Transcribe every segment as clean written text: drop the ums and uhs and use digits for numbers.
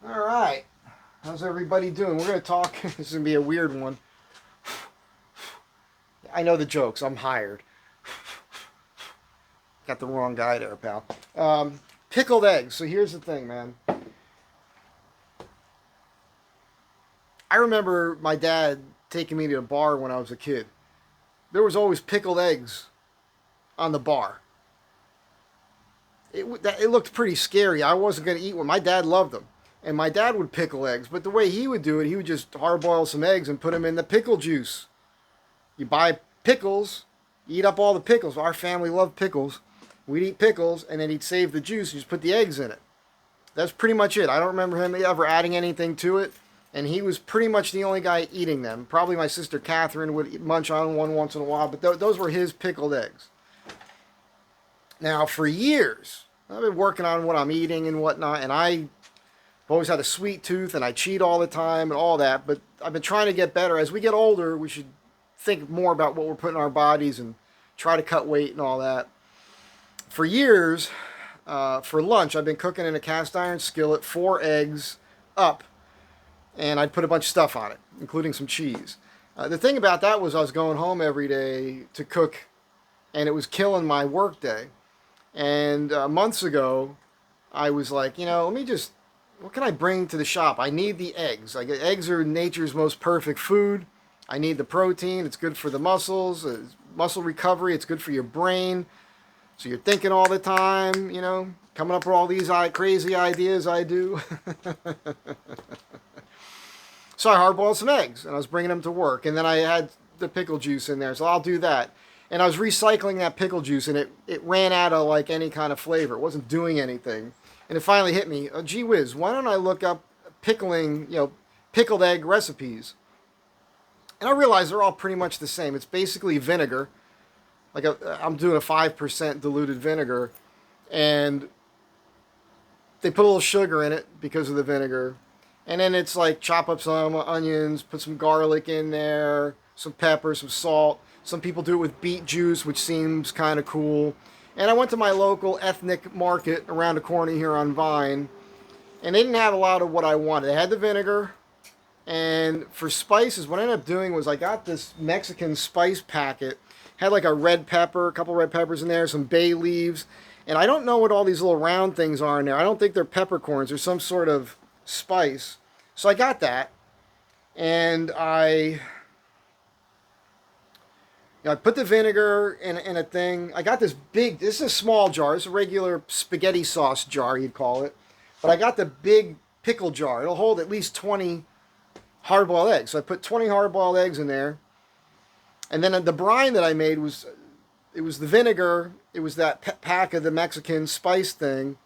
All right. How's everybody doing? We're going to talk. This is going to be a weird one. I know the jokes. I'm hired. Got the wrong guy there, pal. Pickled eggs. So here's the thing, man. I remember my dad taking me to a bar when I was a kid. There was always pickled eggs on the bar. It looked pretty scary. I wasn't going to eat one. My dad loved them. And my dad would pickle eggs. But the way he would do it, he would just hard boil some eggs and put them in the pickle juice. You buy pickles, you eat up all the pickles. Our family loved pickles. We'd eat pickles, and then he'd save the juice and just put the eggs in it. That's pretty much it. I don't remember him ever adding anything to it. And he was pretty much the only guy eating them. Probably my sister Catherine would munch on one once in a while, but those were his pickled eggs. Now, for years, I've been working on what I'm eating and whatnot, and I've always had a sweet tooth, and I cheat all the time and all that, but I've been trying to get better. As we get older, we should think more about what we're putting in our bodies and try to cut weight and all that. For years, for lunch, I've been cooking in a cast iron skillet, 4 eggs up, and I'd put a bunch of stuff on it, including some cheese. The thing about that was I was going home every day to cook, and it was killing my work day. And months ago, I was like, what can I bring to the shop? I need the eggs. Like, eggs are nature's most perfect food. I need the protein. It's good for the muscles, muscle recovery. It's good for your brain. So you're thinking all the time, coming up with all these crazy ideas I do. So I hard-boiled some eggs, and I was bringing them to work. And then I had the pickle juice in there, so I'll do that. And I was recycling that pickle juice, and it ran out of like any kind of flavor. It wasn't doing anything. And it finally hit me. Oh, gee whiz, why don't I look up pickled egg recipes? And I realized they're all pretty much the same. It's basically vinegar. I'm doing a 5% diluted vinegar. And they put a little sugar in it because of the vinegar. And then it's like chop up some onions, put some garlic in there, some pepper, some salt. Some people do it with beet juice, which seems kind of cool. And I went to my local ethnic market around the corner here on Vine, and they didn't have a lot of what I wanted. They had the vinegar, and for spices, what I ended up doing was I got this Mexican spice packet. Had like a red pepper, a couple red peppers in there, some bay leaves, and I don't know what all these little round things are in there. I don't think they're peppercorns or some sort of spice. So I got that, and I put the vinegar in a thing. I got this this is a small jar. It's a regular spaghetti sauce jar, you'd call it. But I got the big pickle jar. It'll hold at least 20 hard-boiled eggs. So I put 20 hard-boiled eggs in there. And then the brine that I made was the vinegar. It was that pack of the Mexican spice thing.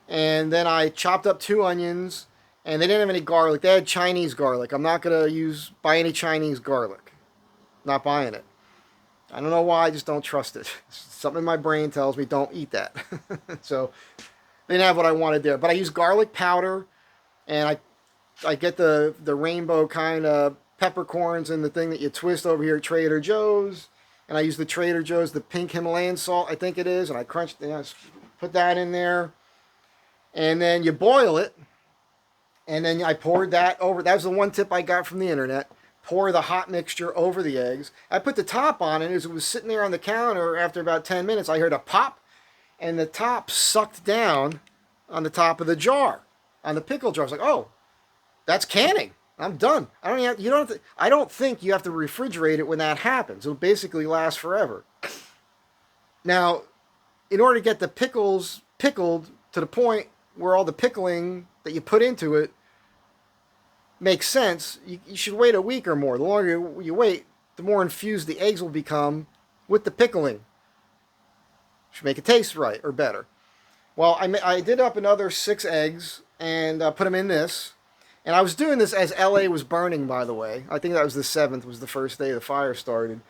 And then I chopped up 2 onions. And they didn't have any garlic. They had Chinese garlic. I'm not going to buy any Chinese garlic. Not buying it. I don't know why, I just don't trust it. Something in my brain tells me don't eat that. So they didn't have what I wanted there. But I use garlic powder, and I get the rainbow kind of peppercorns and the thing that you twist over here at Trader Joe's. And I use the Trader Joe's, the pink Himalayan salt, I think it is. And I put that in there. And then you boil it. And then I poured that over. That was the one tip I got from the internet. Pour the hot mixture over the eggs. I put the top on it. As it was sitting there on the counter, after about 10 minutes, I heard a pop, and the top sucked down on the top of the jar, on the pickle jar. I was like, oh, that's canning. I'm done. I don't think you have to refrigerate it when that happens. It'll basically last forever. Now, in order to get the pickles pickled to the point where all the pickling that you put into it makes sense, you should wait a week or more. The longer you wait, the more infused the eggs will become with the pickling. Should make it taste right or better. Well, I did up another 6 eggs and put them in this. And I was doing this as LA was burning, by the way. I think that was the 7th, was the first day the fire started.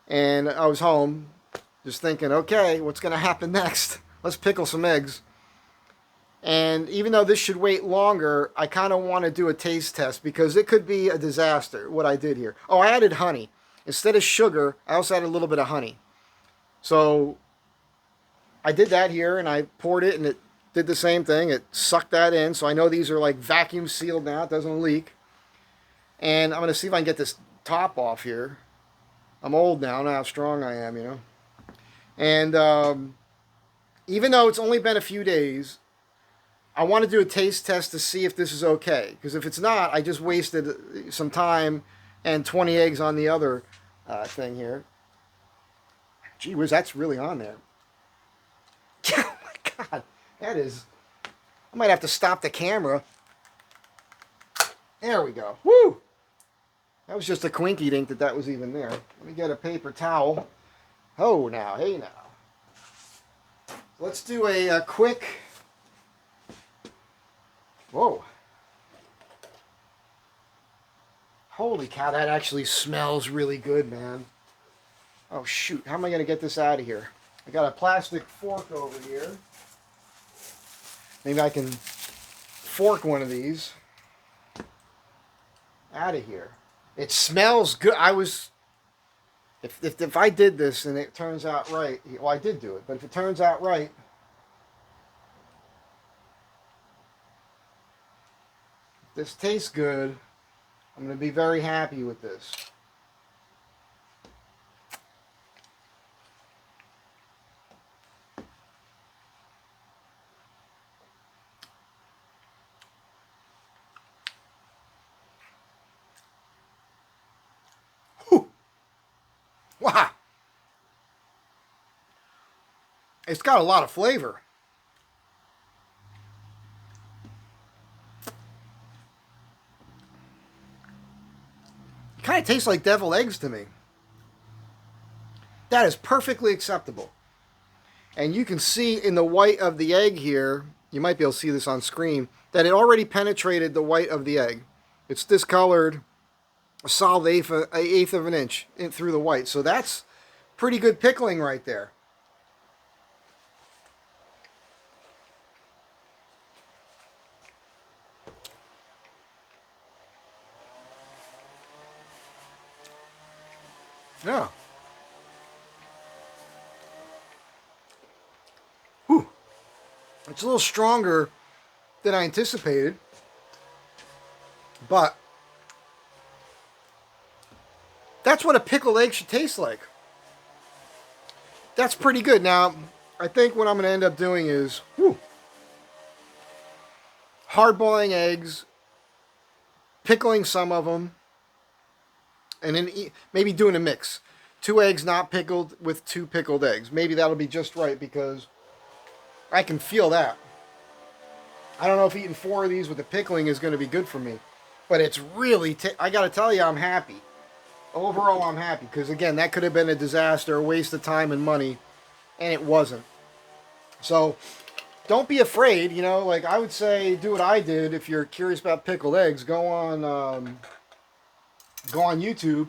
And I was home just thinking, okay, what's going to happen next? Let's pickle some eggs. And even though this should wait longer, I kind of want to do a taste test because it could be a disaster, what I did here. Oh, I added honey. Instead of sugar, I also added a little bit of honey. So I did that here, and I poured it, and did the same thing. It sucked that in, so I know these are like vacuum sealed now. It doesn't leak. And I'm going to see if I can get this top off here. I'm old now. I know how strong I am, you know. And even though it's only been a few days, I want to do a taste test to see if this is okay. Because if it's not, I just wasted some time and 20 eggs on the other thing here. Gee whiz, that's really on there. Oh my God, that is... I might have to stop the camera. There we go. Woo! That was just a quinky dink that was even there. Let me get a paper towel. Oh, now, hey now. Let's do a quick... Whoa. Holy cow, that actually smells really good, man. Oh, shoot. How am I going to get this out of here? I got a plastic fork over here. Maybe I can fork one of these out of here. It smells good. If I did this and it turns out right, well, I did do it, but if it turns out right, if this tastes good, I'm going to be very happy with this. Wow. It's got a lot of flavor. It kind of tastes like deviled eggs to me. That is perfectly acceptable. And you can see in the white of the egg here, you might be able to see this on screen, that it already penetrated the white of the egg. It's discolored a solid eighth of an inch through the white. So that's pretty good pickling right there. Yeah. Whew. It's a little stronger than I anticipated, but that's what a pickled egg should taste like. That's pretty good. Now, I think what I'm going to end up doing is hard-boiling eggs, pickling some of them, and then maybe doing a mix. 2 eggs not pickled with 2 pickled eggs. Maybe that'll be just right because I can feel that. I don't know if eating 4 of these with the pickling is going to be good for me, but it's really, I got to tell you, I'm happy. Overall, I'm happy because, again, that could have been a disaster, a waste of time and money, and it wasn't. So, don't be afraid, you know, like I would say do what I did if you're curious about pickled eggs. Go on YouTube,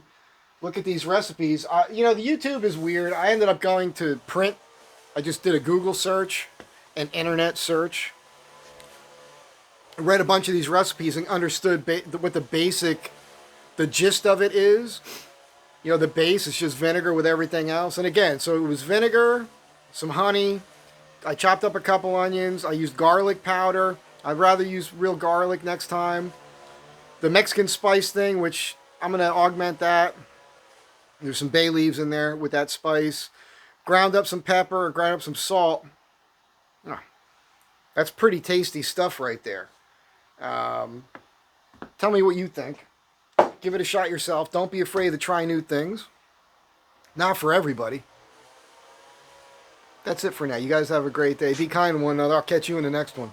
look at these recipes. You know, the YouTube is weird. I ended up going to print. I just did a Google search, an internet search. I read a bunch of these recipes and understood what the gist of it is. You know, the base is just vinegar with everything else. And again, so it was vinegar, some honey. I chopped up a couple onions. I used garlic powder. I'd rather use real garlic next time. The Mexican spice thing, which I'm going to augment that. There's some bay leaves in there with that spice. Ground up some pepper, ground up some salt. Oh, that's pretty tasty stuff right there. Tell me what you think. Give it a shot yourself. Don't be afraid to try new things. Not for everybody. That's it for now. You guys have a great day. Be kind to one another. I'll catch you in the next one.